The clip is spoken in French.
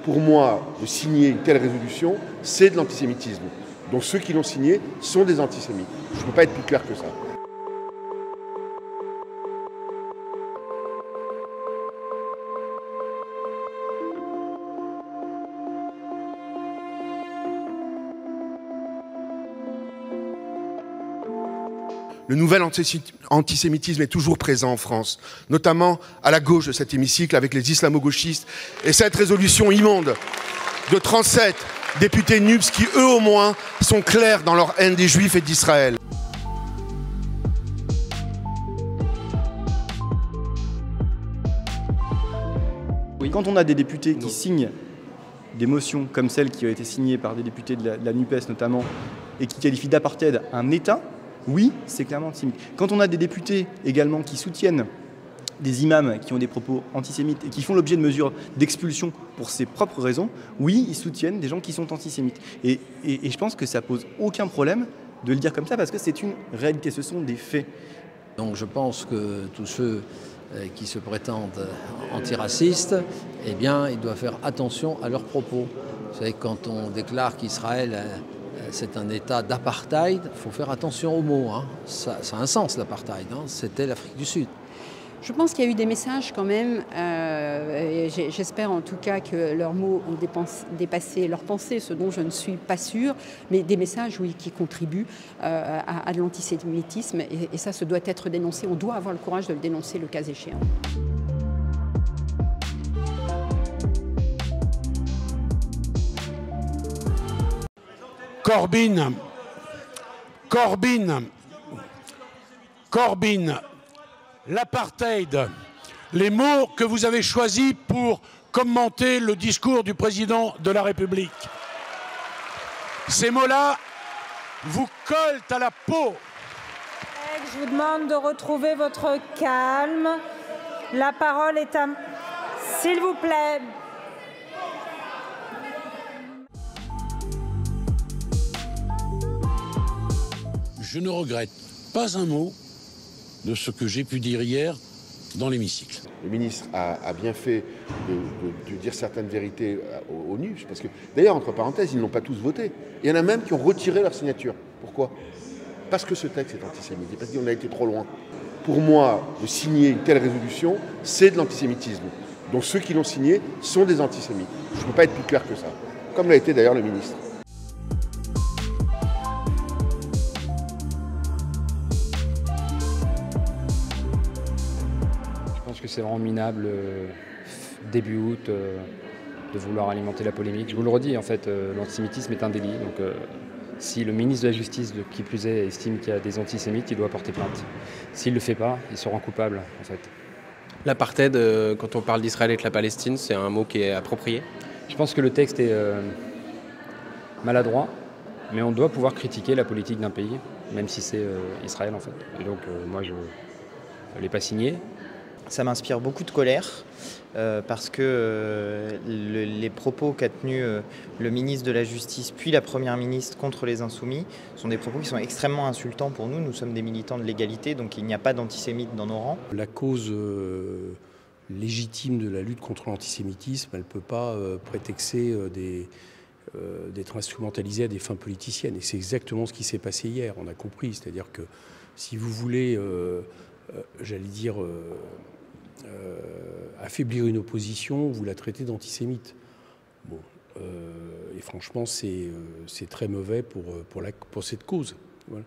Pour moi, de signer une telle résolution, c'est de l'antisémitisme. Donc ceux qui l'ont signé sont des antisémites. Je ne peux pas être plus clair que ça. Le nouvel antisémitisme est toujours présent en France, notamment à la gauche de cet hémicycle avec les islamo-gauchistes et cette résolution immonde de 37 députés NUPS qui, eux au moins, sont clairs dans leur haine des Juifs et d'Israël. Oui. Quand on a des députés qui signent des motions comme celle qui a été signée par des députés de la NUPES notamment et qui qualifient d'apartheid un État, oui, c'est clairement antisémite. Quand on a des députés également qui soutiennent des imams qui ont des propos antisémites et qui font l'objet de mesures d'expulsion pour ses propres raisons, oui, ils soutiennent des gens qui sont antisémites. Et je pense que ça pose aucun problème de le dire comme ça parce que c'est une réalité, ce sont des faits. Donc je pense que tous ceux qui se prétendent antiracistes, eh bien, ils doivent faire attention à leurs propos. Vous savez, quand on déclare qu'Israël c'est un état d'apartheid, il faut faire attention aux mots. Hein. Ça a un sens, l'apartheid. Hein. C'était l'Afrique du Sud. Je pense qu'il y a eu des messages quand même. J'espère en tout cas que leurs mots ont dépassé leurs pensées, ce dont je ne suis pas sûre. Mais des messages, oui, qui contribuent à l'antisémitisme. Et ça doit être dénoncé. On doit avoir le courage de le dénoncer le cas échéant. Corbyn, l'apartheid, les mots que vous avez choisis pour commenter le discours du président de la République. Ces mots-là vous collent à la peau. Je vous demande de retrouver votre calme. La parole est à... S'il vous plaît. Je ne regrette pas un mot de ce que j'ai pu dire hier dans l'hémicycle. Le ministre a bien fait de dire certaines vérités aux NUPS, parce que d'ailleurs, entre parenthèses, ils n'ont pas tous voté. Il y en a même qui ont retiré leur signature. Pourquoi? Parce que ce texte est antisémite, parce qu'on a été trop loin. Pour moi, de signer une telle résolution, c'est de l'antisémitisme. Donc ceux qui l'ont signé sont des antisémites. Je ne peux pas être plus clair que ça, comme l'a été d'ailleurs le ministre. Je pense que c'est vraiment minable, début août, de vouloir alimenter la polémique. Je vous le redis, en fait, l'antisémitisme est un délit. Donc, si le ministre de la Justice, qui plus est, estime qu'il y a des antisémites, il doit porter plainte. S'il ne le fait pas, il se rend coupable, en fait. L'apartheid, quand on parle d'Israël et de la Palestine, c'est un mot qui est approprié? Je pense que le texte est maladroit, mais on doit pouvoir critiquer la politique d'un pays, même si c'est Israël, en fait. Et donc, moi, je ne l'ai pas signé. Ça m'inspire beaucoup de colère parce que les propos qu'a tenus le ministre de la Justice puis la Première ministre contre les Insoumis sont des propos qui sont extrêmement insultants pour nous. Nous sommes des militants de l'égalité, donc il n'y a pas d'antisémites dans nos rangs. La cause légitime de la lutte contre l'antisémitisme, elle ne peut pas prétexter d'être instrumentalisée à des fins politiciennes. Et c'est exactement ce qui s'est passé hier, on a compris. C'est-à-dire que si vous voulez, j'allais dire, affaiblir une opposition, vous la traitez d'antisémite. Bon, et franchement, c'est très mauvais pour cette cause. Voilà.